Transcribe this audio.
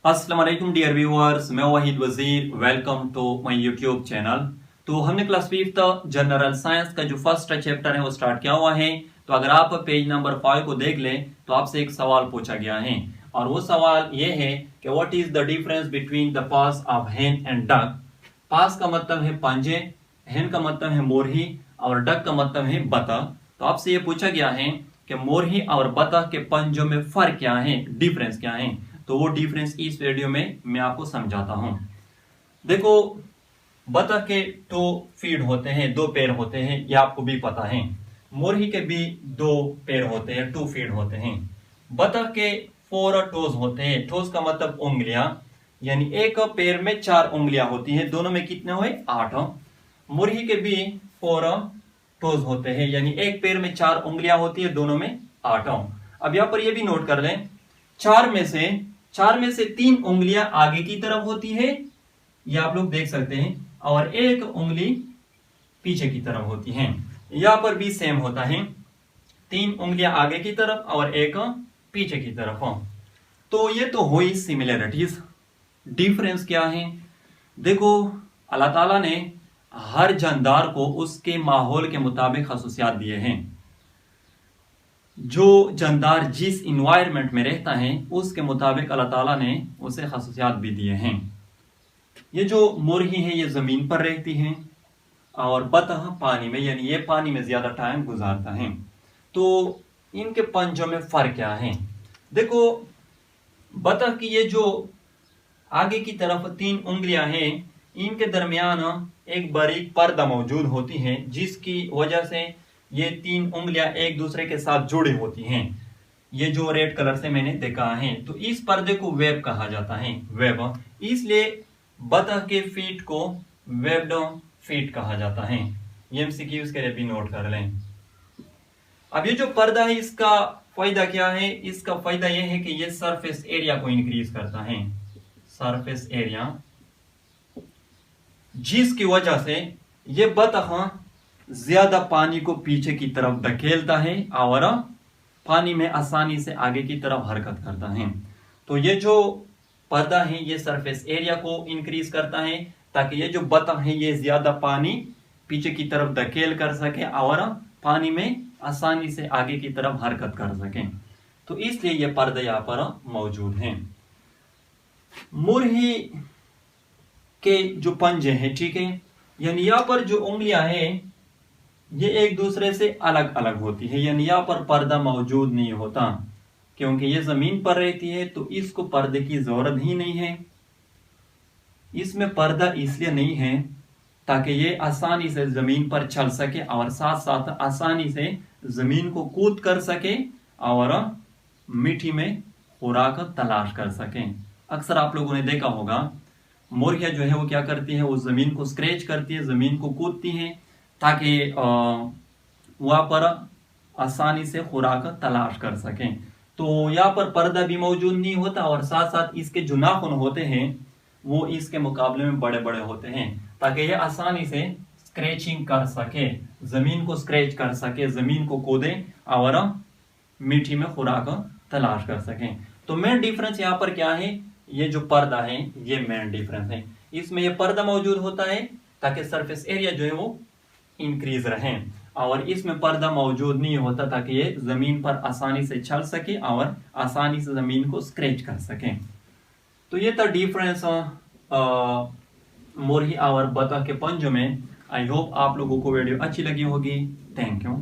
अस्सलाम वालेकुम dear viewers, मैं Wahid Wazir. Welcome to my YouTube channel. तो हमने क्लास 5th जनरल साइंस का जो फर्स्ट चैप्टर है वो स्टार्ट किया हुआ है। तो अगर आप पेज नंबर 5 को देख लें तो आपसे एक सवाल पूछा गया है और वो सवाल ये है कि what is the difference between the pass of हेन एंड डक। पास का मतलब है पंजे, हेन का मतलब है मोरही और डक का मतलब है बतख। तो आपसे ये पूछा गया है कि मोरही और बतख के पंजों में फर्क क्या है, डिफरेंस क्या है। तो वो डिफरेंस इस वीडियो में मैं आपको समझाता हूं। देखो, बतख के 2 फीट होते हैं, 2 पैर होते हैं, ये आपको भी पता है। मोरही के भी 2 पैर होते हैं, 2 फीट होते हैं। बतख के 4 टोज होते हैं। टोज का मतलब उंगलियां, यानी एक पैर में 4 उंगलियां होती हैं। दोनों में कितने हुए? 8। मुर्गी के भी 4 टोज होते हैं, यानी एक पैर में 4 उंगलियां होती है, दोनों में 8। अब यहां पर यह भी नोट कर लें, 4 में से 3 उंगलियां आगे की तरफ होती है, ये आप लोग देख सकते हैं, और एक उंगली पीछे की तरफ होती है। यहां पर भी सेम होता है, 3 उंगलियां आगे की तरफ और एक पीछे की तरफ। तो ये तो हुई सिमिलरिटीज। डिफरेंस क्या है? देखो, अल्लाह ताला ने हर जानदार को उसके माहौल के मुताबिक खसूसियात दिए हैं। जो जानदार जिस इन्वायरमेंट में रहता है उसके मुताबिक अल्लाह ताला ने उसे खसूसियात भी दिए हैं। ये जो मुर्गी है ये जमीन पर रहती है और बतख पानी में, यानी ये पानी में ज्यादा टाइम गुजारता है। तो इनके पंजों में फर्क क्या है? देखो, बतख की ये जो आगे की तरफ 3 उंगलियां हैं, इनके दरमियान एक बारीक पर्दा मौजूद होती है, जिसकी वजह से ये 3 उंगलियां एक दूसरे के साथ जुड़ी होती हैं। ये जो रेड कलर से मैंने देखा है, तो इस पर्दे को वेब कहा जाता है, वेब। इसलिए बतख के फीट को वेब्ड फीट कहा जाता है। ये एमसीक्यूज के लिए भी नोट कर लें। अब ये जो पर्दा है इसका फायदा क्या है? इसका फायदा यह है कि ये सरफेस एरिया को इंक्रीज करता है, सरफेस एरिया, जिसकी वजह से ये बतख ज्यादा पानी को पीछे की तरफ धकेलता है और पानी में आसानी से आगे की तरफ हरकत करता है। तो ये जो पर्दा है ये सरफेस एरिया को इंक्रीज करता है, ताकि ये जो बतख है ये ज्यादा पानी पीछे की तरफ धकेल कर सके और पानी में आसानी से आगे की तरफ हरकत कर सके। तो इसलिए ये पर्दा यहाँ पर मौजूद है। मुर्गी के जो पंजे हैं, ठीक है, यानी यहाँ पर जो उंगलियां हैं ये एक दूसरे से अलग अलग होती है, यानी यहाँ पर पर्दा मौजूद नहीं होता, क्योंकि ये जमीन पर रहती है तो इसको पर्दे की जरूरत ही नहीं है। इसमें पर्दा इसलिए नहीं है ताकि ये आसानी से जमीन पर चल सके और साथ साथ आसानी से जमीन को कूद कर सके और मिट्टी में खुराक तलाश कर सके। अक्सर आप लोगों ने देखा होगा, मुर्गियां जो है वो क्या करती है, वो जमीन को स्क्रैच करती है, जमीन को कूदती है, ताकि वहां पर आसानी से खुराक तलाश कर सकें। तो यहाँ पर पर्दा भी मौजूद नहीं होता और साथ साथ इसके जो नाखून होते हैं वो इसके मुकाबले में बड़े बड़े होते हैं, ताकि ये आसानी से स्क्रैचिंग कर सके, जमीन को स्क्रैच कर सके, जमीन को कूदे और मिट्टी में खुराक तलाश कर सकें। तो मेन डिफरेंस यहाँ पर क्या है? ये जो पर्दा है ये मेन डिफरेंस है। इसमें ये पर्दा मौजूद होता है ताकि सरफेस एरिया जो है वो इंक्रीज रहे, और इसमें पर्दा मौजूद नहीं होता ताकि ये जमीन पर आसानी से चल सके और आसानी से जमीन को स्क्रैच कर सके। तो ये था डिफरेंस मुर्गी और बतख के पंजों में। आई होप आप लोगों को वीडियो अच्छी लगी होगी। Thank you.